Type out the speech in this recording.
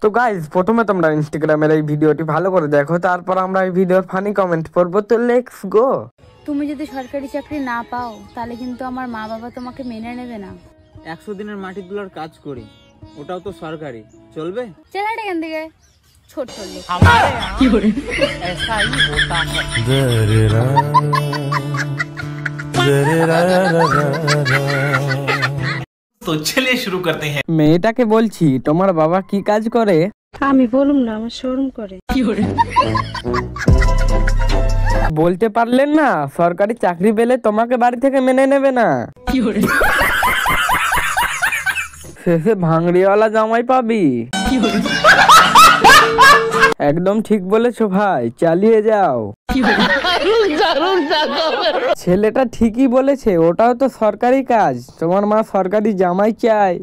তো গাইজ প্রথমে তোমরা ইনস্টাগ্রামের এই ভিডিওটি ভালো করে দেখো, তারপর আমরা এই ভিডিওর ফানি কমেন্ট করবো। তো লেটস গো। তুমি যদি সরকারি চাকরি না পাও তাহলে কিন্তু আমার মা বাবা তোমাকে মেনে নেবে না। 100 দিনের মাটি তোলার কাজ করি, ওটাও তো সরকারি, চলবে? চল হাট এখান থেকে, ছোট লোক। কি করে ऐसा ही होता है। तो चलिए शुरू करते हैं। মেয়েটাকে বলছি তোমার বাবা কি কাজ করে? আমি বলুম না, আমার শরম করে। বলতে পারলেন না? সরকারি চাকরি পেলে তোমাকে বাড়ি থেকে মেনে নেবে না। শেষে ভাঙড়িওয়ালা জামাই পাবি। একদম ঠিক বলেছো ভাই, চালিয়ে যাও। ছেলেটা ঠিকই বলেছে, ওটাও তো সরকারি কাজ। তোমার মা সরকারি জামাই চায়।